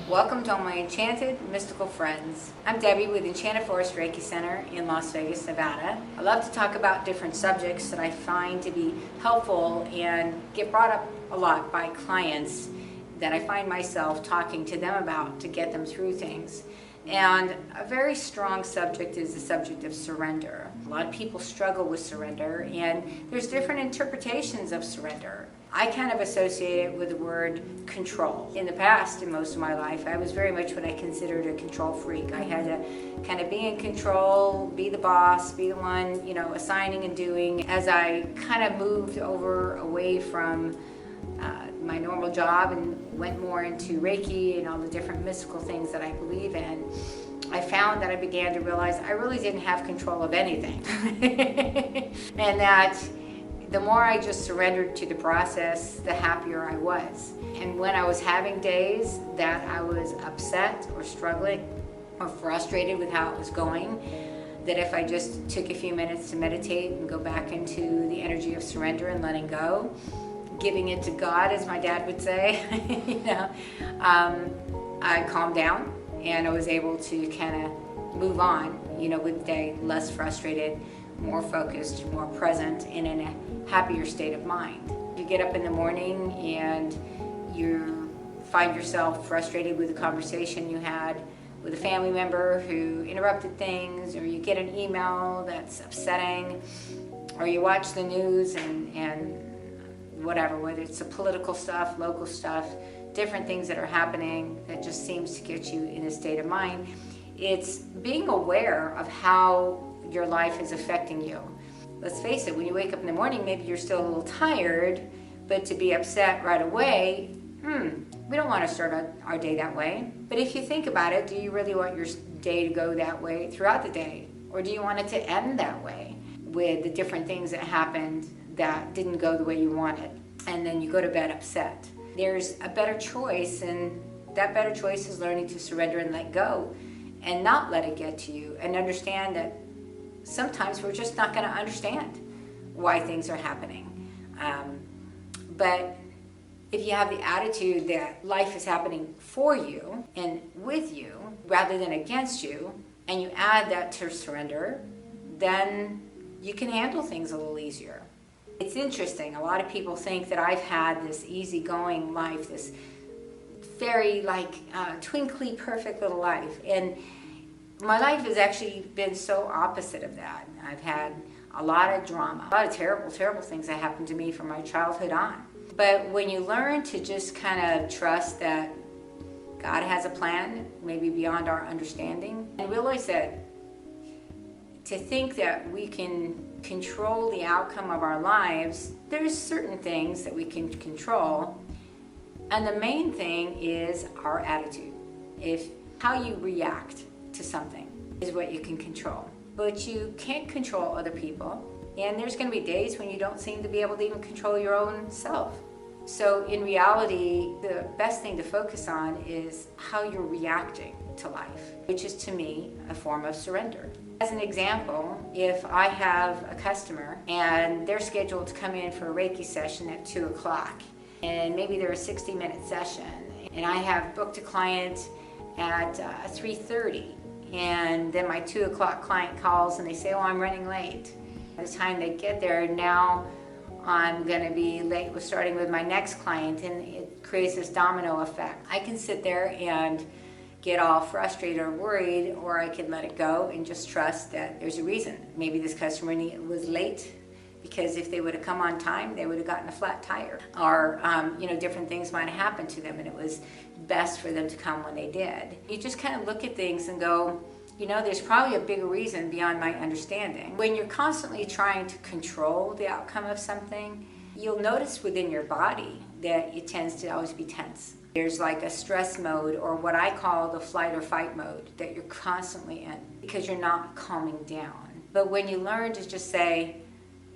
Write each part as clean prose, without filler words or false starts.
Welcome to all my enchanted, mystical friends. I'm Debbie with Enchanted Forest Reiki Center in Las Vegas, Nevada. I love to talk about different subjects that I find to be helpful and get brought up a lot by clients that I find myself talking to them about to get them through things. And a very strong subject is the subject of surrender. A lot of people struggle with surrender, and there's different interpretations of surrender. I kind of associate it with the word control. In the past, in most of my life, I was very much what I considered a control freak. I had to kind of be in control, be the boss, be the one, assigning and doing. As I kind of moved away from my normal job and went more into Reiki and all the different mystical things that I believe in, I found that I began to realize I really didn't have control of anything. And that the more I just surrendered to the process, the happier I was. And when I was having days that I was upset or struggling or frustrated with how it was going, that if I just took a few minutes to meditate and go back into the energy of surrender and letting go, giving it to God, as my dad would say, I calmed down and I was able to kind of move on, with the day, less frustrated, more focused, more present, and in a happier state of mind. You get up in the morning and you find yourself frustrated with the conversation you had with a family member who interrupted things, or you get an email that's upsetting, or you watch the news and whatever, whether it's the political stuff, local stuff, different things that are happening that just seems to get you in a state of mind. It's being aware of how your life is affecting you. Let's face it, when you wake up in the morning, maybe you're still a little tired, but to be upset right away, we don't want to start our day that way. But if you think about it, do you really want your day to go that way throughout the day? Or do you want it to end that way with the different things that happened that didn't go the way you wanted, and then you go to bed upset? There's a better choice, and that better choice is learning to surrender and let go and not let it get to you, and understand that sometimes we're just not going to understand why things are happening. But if you have the attitude that life is happening for you and with you rather than against you, and you add that to surrender, then you can handle things a little easier. It's interesting, a lot of people think that I've had this easygoing life, this very twinkly perfect little life, and my life has actually been so opposite of that. I've had a lot of drama, a lot of terrible things that happened to me from my childhood on. But when you learn to just kind of trust that God has a plan, maybe beyond our understanding, and realize that to think that we can control the outcome of our lives, there's certain things that we can control. And the main thing is our attitude. If how you react to something is what you can control. But you can't control other people. And there's going to be days when you don't seem to be able to even control your own self. So in reality, the best thing to focus on is how you're reacting to life, which is to me a form of surrender. As an example, if I have a customer and they're scheduled to come in for a Reiki session at 2 o'clock, and maybe they're a 60-minute session, and I have booked a client at 3:30, and then my 2 o'clock client calls and they say, I'm running late. By the time they get there, now I'm going to be late with starting with my next client, and it creates this domino effect. I can sit there and get all frustrated or worried, or I can let it go and just trust that there's a reason. Maybe this customer was late because if they would have come on time, they would have gotten a flat tire, or different things might have happened to them, and it was best for them to come when they did. You just kind of look at things and go, there's probably a bigger reason beyond my understanding. When you're constantly trying to control the outcome of something, you'll notice within your body that it tends to always be tense. There's like a stress mode, or what I call the flight or fight mode, that you're constantly in because you're not calming down. But when you learn to just say,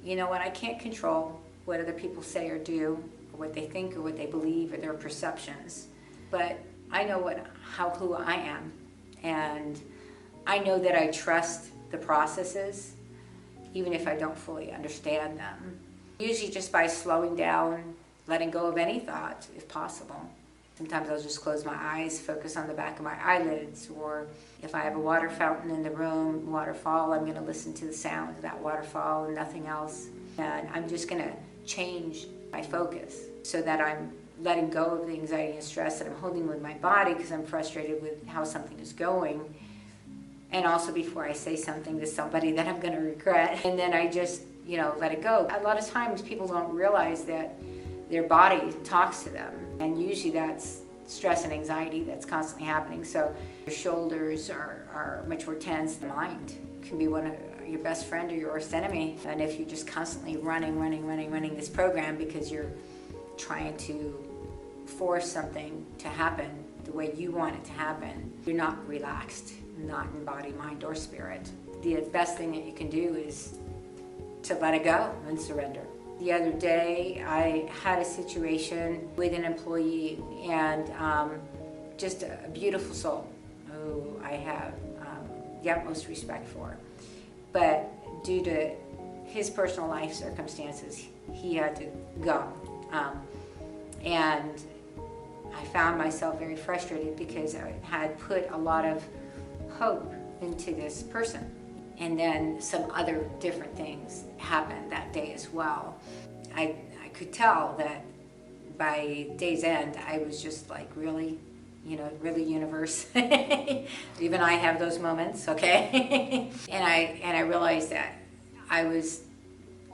I can't control what other people say or do, or what they think or what they believe or their perceptions, but I know who I am, and I know that I trust the processes, even if I don't fully understand them. Usually just by slowing down, letting go of any thought, if possible, Sometimes I'll just close my eyes, focus on the back of my eyelids, or if I have a water fountain in the room, waterfall, I'm going to listen to the sound of that waterfall and nothing else. And I'm just going to change my focus so that I'm letting go of the anxiety and stress that I'm holding with my body because I'm frustrated with how something is going. And also before I say something to somebody that I'm going to regret. And then I just, let it go. A lot of times people don't realize that their body talks to them. And usually that's stress and anxiety that's constantly happening. So your shoulders are much more tense. The mind can be one of your best friend or your worst enemy. And if you're just constantly running this program because you're trying to force something to happen the way you want it to happen, you're not relaxed, not in body, mind, or spirit. The best thing that you can do is to let it go and surrender. The other day, I had a situation with an employee and just a beautiful soul who I have the utmost respect for. But due to his personal life circumstances, he had to go. And I found myself very frustrated because I had put a lot of hope into this person. And then some other different things happened that day as well. I could tell that by day's end, I was just like, really, really, universe. Even I have those moments, okay? and I realized that I was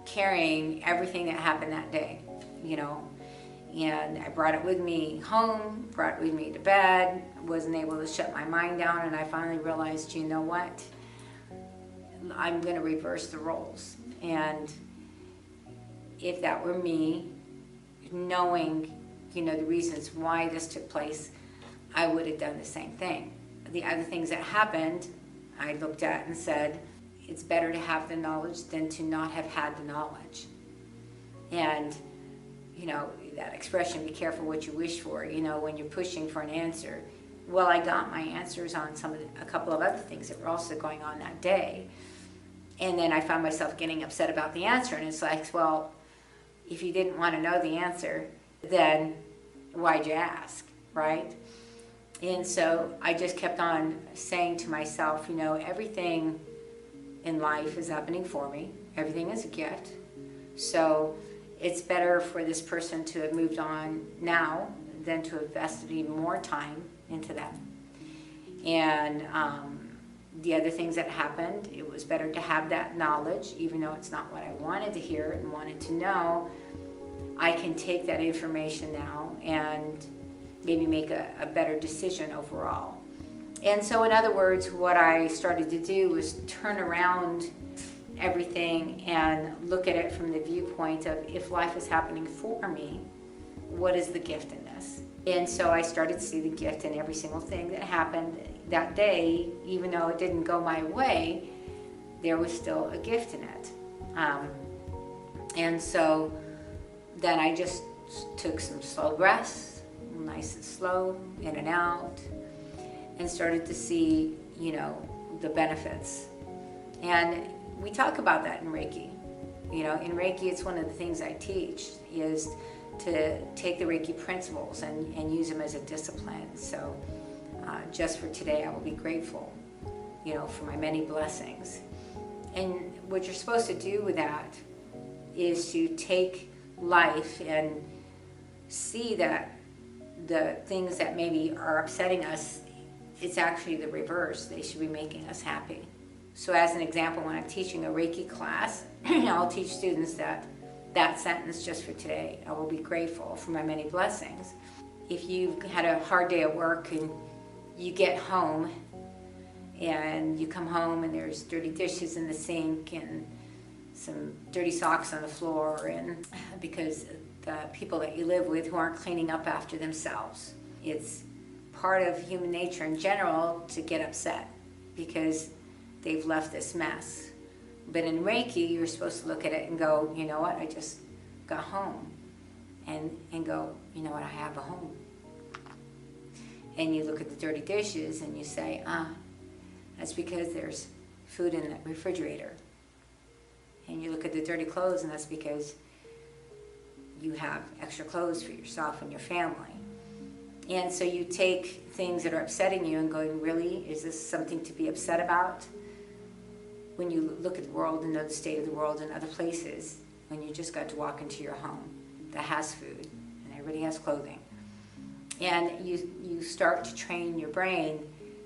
carrying everything that happened that day, and I brought it with me home, brought it with me to bed, wasn't able to shut my mind down, and I finally realized, you know what? I'm going to reverse the roles. And if that were me, knowing, the reasons why this took place, I would have done the same thing. The other things that happened, I looked at and said, it's better to have the knowledge than to not have had the knowledge. And, that expression, be careful what you wish for, when you're pushing for an answer. Well, I got my answers on a couple of other things that were also going on that day. And then I found myself getting upset about the answer. And it's like, well, if you didn't want to know the answer, then why'd you ask, right? And so I just kept on saying to myself, everything in life is happening for me. Everything is a gift. So it's better for this person to have moved on now than to have invested even more time into them. And the other things that happened, it was better to have that knowledge, even though it's not what I wanted to hear and wanted to know. I can take that information now and maybe make a better decision overall. And so in other words, what I started to do was turn around everything and look at it from the viewpoint of, if life is happening for me, what is the gift in this? And so I started to see the gift in every single thing that happened that day. Even though it didn't go my way, there was still a gift in it. And so then I just took some slow breaths, nice and slow, in and out, and started to see, the benefits. And we talk about that in Reiki. In Reiki, it's one of the things I teach is to take the Reiki principles and use them as a discipline. So just for today, I will be grateful, for my many blessings. And what you're supposed to do with that is to take life and see that the things that maybe are upsetting us, it's actually the reverse. They should be making us happy. So as an example, when I'm teaching a Reiki class, I'll teach students that sentence just for today. I will be grateful for my many blessings. If you've had a hard day at work and you get home and you come home and there's dirty dishes in the sink and some dirty socks on the floor, and because the people that you live with who aren't cleaning up after themselves, it's part of human nature in general to get upset because they've left this mess. But in Reiki, you're supposed to look at it and go, you know what, I just got home. And go, you know what, I have a home. And you look at the dirty dishes and you say, that's because there's food in the refrigerator. And you look at the dirty clothes and that's because you have extra clothes for yourself and your family. And so you take things that are upsetting you and going, really, is this something to be upset about? When you look at the world and know the state of the world in other places, when you just got to walk into your home that has food and everybody has clothing. And you start to train your brain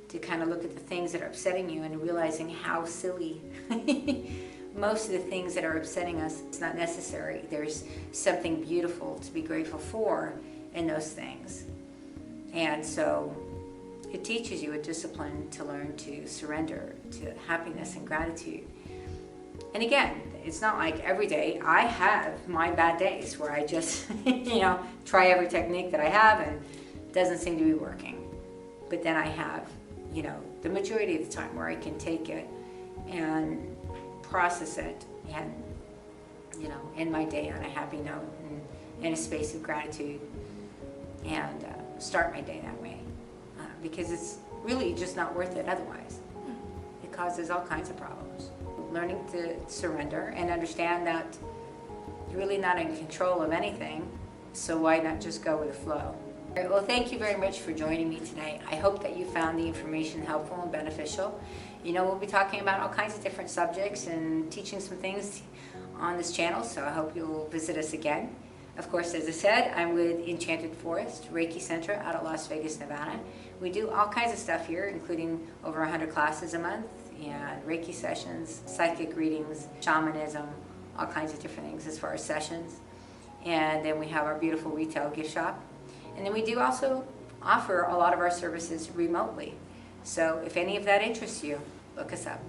to kind of look at the things that are upsetting you and realizing how silly most of the things that are upsetting us, it's not necessary. There's something beautiful to be grateful for in those things. And so it teaches you a discipline to learn to surrender to happiness and gratitude. And again, it's not like every day. I have my bad days where I just, try every technique that I have and it doesn't seem to be working. But then I have, the majority of the time where I can take it and process it and, end my day on a happy note and in a space of gratitude and start my day that way. Because it's really just not worth it otherwise. It causes all kinds of problems. Learning to surrender and understand that you're really not in control of anything, so why not just go with the flow? All right, well, thank you very much for joining me tonight. I hope that you found the information helpful and beneficial. We'll be talking about all kinds of different subjects and teaching some things on this channel, so I hope you'll visit us again. Of course, as I said, I'm with Enchanted Forest Reiki Center out of Las Vegas, Nevada. We do all kinds of stuff here, including over 100 classes a month, and Reiki sessions, psychic readings, shamanism, all kinds of different things as far as sessions. And then we have our beautiful retail gift shop. And then we do also offer a lot of our services remotely. So if any of that interests you, look us up.